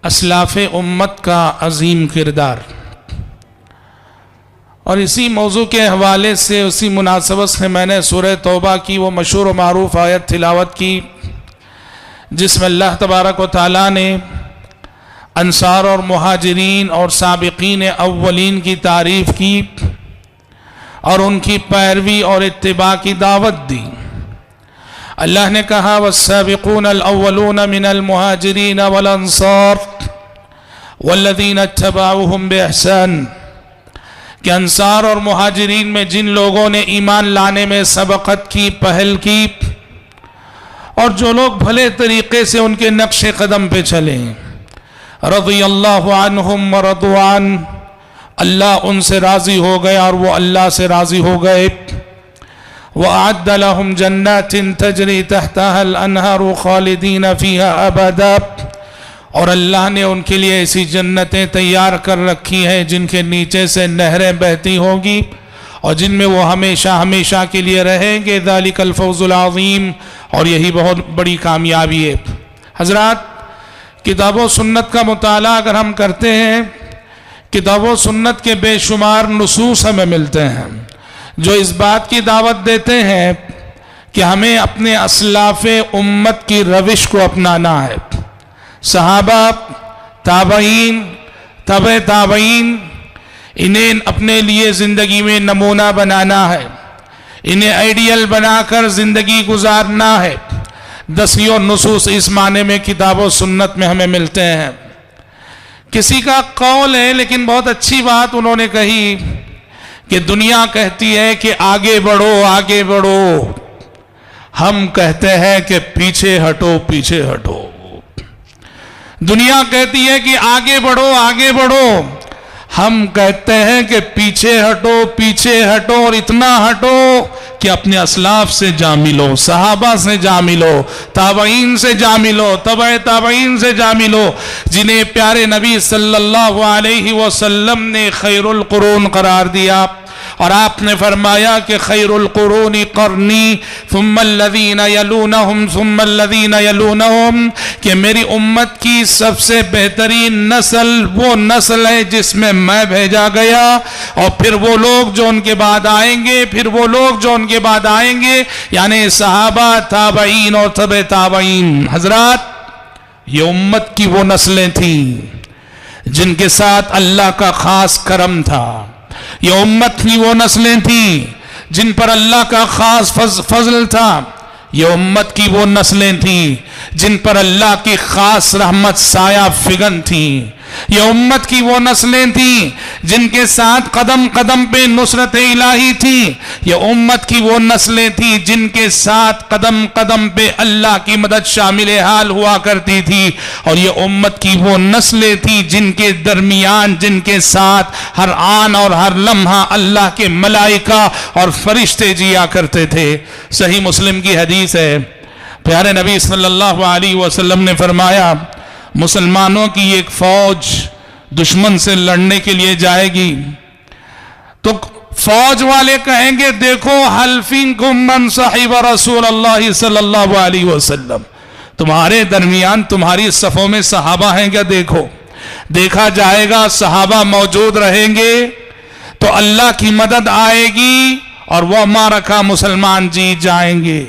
असलाफ़ उम्मत का अजीम किरदार। और इसी मौजू के हवाले से उसी मुनासबत से मैंने सूरह तौबा की वो मशहूर व मारूफ आयत तिलावत की जिसमें अल्लाह तबारक व तआला ने अंसार और मुहाजिरीन और साबिकीन अव्वलीन की तारीफ़ की और उनकी पैरवी और इत्तिबा की दावत दी। अल्लाह ने कहा वस्साबिकून अल-अव्वलून मिनल मुहाजिरीन वल अंसार वल्लज़ीना इत्तबअूहुम बिइहसान, कि अंसार और मुहाजिरीन में जिन लोगों ने ईमान लाने में सबकत की, पहल की, और जो लोग भले तरीके से उनके नक्शे कदम पे चले, रज़ियल्लाहु अन्हुम व रदू अन, अल्लाह उनसे राज़ी हो गया और वो अल्लाह से राज़ी हो गए। व अअद्द लहुम जन्नातिन तजरी तहतहल अनहारु खालिदीन फीहा अबदा, और अल्लाह ने उनके लिए ऐसी जन्नतें तैयार कर रखी हैं जिनके नीचे से नहरें बहती होंगी और जिनमें वो हमेशा हमेशा के लिए रहेंगे। ज़ालिकल फौज़ुल अज़ीम, और यही बहुत बड़ी कामयाबी है। हज़रात, किताब व सुन्नत का मुताला अगर हम करते हैं, किताब व सुन्नत के बेशुमार नुसूस हमें मिलते हैं जो इस बात की दावत देते हैं कि हमें अपने असलाफ़े उम्मत की रविश को अपनाना है। सहाबा, ताबईन, तबे ताबईन, इन्हें अपने लिए ज़िंदगी में नमूना बनाना है, इन्हें आइडियल बनाकर ज़िंदगी गुजारना है। दसियों नुसूस इस माने में किताब व सुन्नत में हमें मिलते हैं। किसी का कौल है, लेकिन बहुत अच्छी बात उन्होंने कही कि दुनिया कहती है कि आगे बढ़ो आगे बढ़ो, हम कहते हैं कि पीछे हटो पीछे हटो। दुनिया कहती है कि आगे बढ़ो, हम कहते हैं कि पीछे हटो, और इतना हटो कि अपने असलाफ से जा मिलो, सहाबा से जा मिलो, ताबईन से जा मिलो, तबे ताबईन से जा मिलो, जिन्हें प्यारे नबी सल्लल्लाहु अलैहि वसल्लम ने खैरुल कुरून करार दिया। और आपने फरमाया कि खैरुल कुरूनी करनी सुम्मल्लज़ीना यलूनहुम सुम्मल्लज़ीना यलूनहुम, कि मेरी उम्मत की सबसे बेहतरीन नस्ल वो नस्ल है जिसमें मैं भेजा गया, और फिर वो लोग जो उनके बाद आएंगे, फिर वो लोग जो उनके बाद आएंगे, यानी सहाबा, ताबईन और तबे ताबईन। हजरात, ये उम्मत की वो नस्लें थीं जिनके साथ अल्लाह का खास करम था। ये उम्मत की वो नस्लें थीं जिन पर अल्लाह का खास फजल था। ये उम्मत की वो नस्लें थीं जिन पर अल्लाह की खास रहमत साया फिगन थी। ये उम्मत की वो नस्लें थीं जिनके साथ कदम कदम पे नुसरत इलाही थी। ये उम्मत की वो नस्लें थीं जिनके साथ कदम कदम पे अल्लाह की मदद शामिल हाल हुआ करती थी। और ये उम्मत की वो नस्लें थीं जिनके दरमियान, जिनके साथ हर आन और हर लम्हा अल्लाह के मलाइका और फरिश्ते जिया करते थे। सही मुस्लिम की हदीस है, प्यारे नबी सल्लल्लाहु अलैहि वसल्लम ने फरमाया, मुसलमानों की एक फौज दुश्मन से लड़ने के लिए जाएगी तो फौज वाले कहेंगे, देखो हल फीकुम मन साहिब रसूलुल्लाह सल्लल्लाहु अलैहि वसल्लम, तुम्हारे दरमियान तुम्हारी सफों में सहाबा हैं क्या? देखा जाएगा, सहाबा मौजूद रहेंगे तो अल्लाह की मदद आएगी और वह मारका मुसलमान जीत जाएंगे।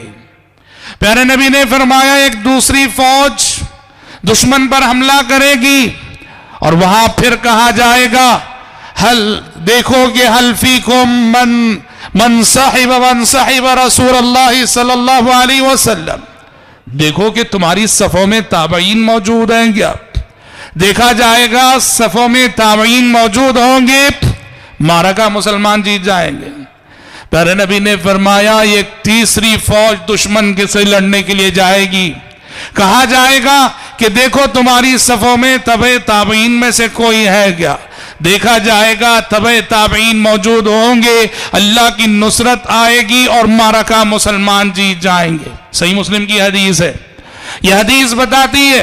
प्यारे नबी ने फरमाया, एक दूसरी फौज दुश्मन पर हमला करेगी और वहां फिर कहा जाएगा, हल देखोगे हल फीकुम मन साहिब रसूलुल्लाह सल्लल्लाहु अलैहि वसल्लम, देखो कि तुम्हारी सफों में ताबईन मौजूद हैं क्या? देखा जाएगा, सफों में ताबईन मौजूद होंगे, मारका मुसलमान जीत जाएंगे। प्यारे नबी ने फरमाया, एक तीसरी फौज दुश्मन के से लड़ने के लिए जाएगी, कहा जाएगा कि देखो तुम्हारी सफों में तबे ताबईन में से कोई है क्या? देखा जाएगा, तबे ताबईन मौजूद होंगे, अल्लाह की नुसरत आएगी और मारका मुसलमान जीत जाएंगे। सही मुस्लिम की हदीस है। यह हदीस बताती है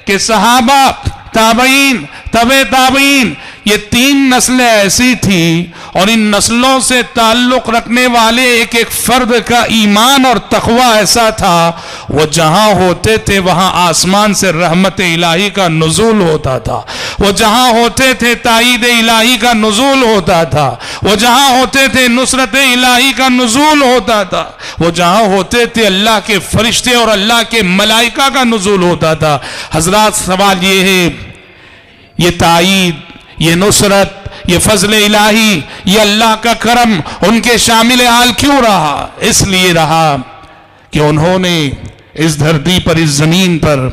कि सहाबा, ताबईन, तबे ताबईन, ये 3 नस्लें ऐसी थी और इन नस्लों से ताल्लुक रखने वाले एक एक फर्द का ईमान और तकवा ऐसा था, वो जहां होते थे वहां आसमान से रहमत इलाही का नुज़ूल होता था, वो जहां होते थे ताईद इलाही का नुज़ूल होता था, वो जहां होते थे नुसरत इलाही का नुज़ूल होता था, वो जहां होते थे अल्लाह के फरिश्ते और अल्लाह के मलाइका का नुज़ूल होता था। हजरात, सवाल ये है, ये ताईद, ये नुसरत, ये फजल इलाही, ये अल्लाह का करम उनके शामिल हाल क्यों रहा? इसलिए रहा कि उन्होंने इस धरती पर, इस जमीन पर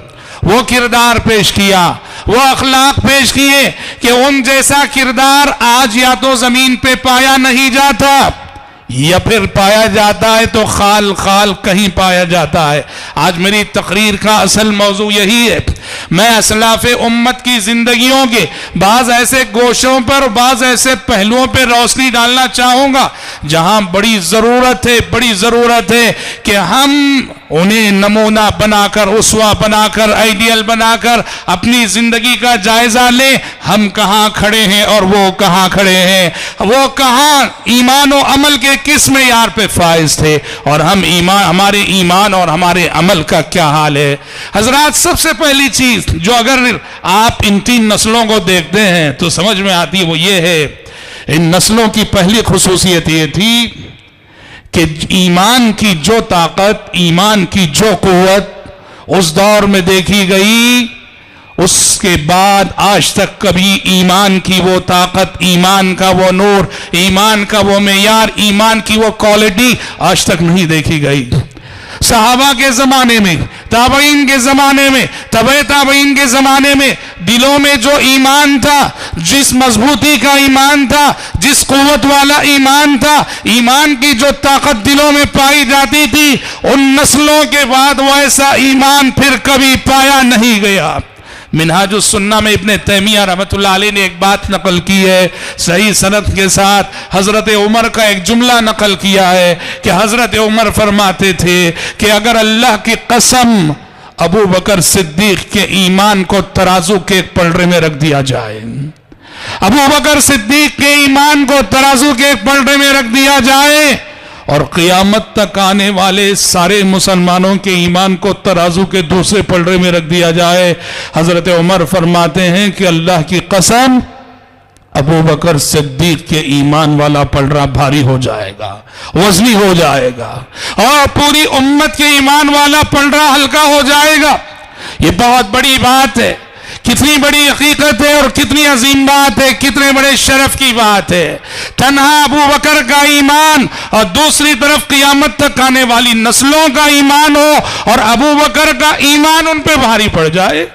वो किरदार पेश किया, वो अखलाक पेश किए कि उन जैसा किरदार आज या तो जमीन पे पाया नहीं जाता, या फिर पाया जाता है तो खाल खाल कहीं पाया जाता है। आज मेरी तकरीर का असल मौजू यही है। मैं असलाफ उम्मत की जिंदगियों के बाज ऐसे गोशों पर, बाज ऐसे पहलुओं पर रोशनी डालना चाहूंगा जहां बड़ी जरूरत है कि हम उन्हें नमूना बनाकर, उसवा बनाकर, आइडियल बनाकर अपनी जिंदगी का जायजा लें। हम कहां खड़े हैं और वो कहां खड़े हैं, वो कहां ईमान और अमल के किस मेयार पे फाइज थे, और हमारे ईमान और हमारे अमल का क्या हाल है। हजरात, सबसे पहली चीज जो अगर आप इन 3 नस्लों को देखते हैं तो समझ में आती है, वो ये है, इन नस्लों की पहली खुसूसियत ये थी कि ईमान की जो ताकत, ईमान की जो कुव्वत उस दौर में देखी गई, उसके बाद आज तक कभी ईमान की वो ताकत, ईमान का वो नूर, ईमान का वो मेयार, ईमान की वो क्वालिटी आज तक नहीं देखी गई। सहाबा के जमाने में, ताबईन के जमाने में, तबे ताबईन के जमाने में दिलों में जो ईमान था, जिस मजबूती का ईमान था, जिस कुव्वत वाला ईमान था, ईमान की जो ताकत दिलों में पाई जाती थी, उन नस्लों के बाद वैसा ईमान फिर कभी पाया नहीं गया। मिनहाजुस सुन्ना में इब्ने तैमिया रहमतुल्लाह अलैह ने एक बात नकल की है सही सनद के साथ। हजरत उमर का एक जुमला नकल किया है कि हजरत उमर फरमाते थे कि अगर अल्लाह की कसम अबू बकर सिद्दीक के ईमान को तराजू के एक पलड़े में रख दिया जाए, अबू बकर सिद्दीक के ईमान को तराजू के एक पलड़े में रख दिया जाए और क़यामत तक आने वाले सारे मुसलमानों के ईमान को तराजू के दूसरे पलड़े में रख दिया जाए, हजरत उमर फरमाते हैं कि अल्लाह की कसम अबू बकर सिद्दीक के ईमान वाला पलड़ा भारी हो जाएगा, वजनी हो जाएगा, और पूरी उम्मत के ईमान वाला पलड़ा हल्का हो जाएगा। ये बहुत बड़ी बात है, कितनी बड़ी हकीकत है और कितनी अजीम बात है, कितने बड़े शरफ की बात है। तन्हा अबू बकर का ईमान और दूसरी तरफ क़यामत तक आने वाली नस्लों का ईमान हो और अबू बकर का ईमान उन पे भारी पड़ जाए।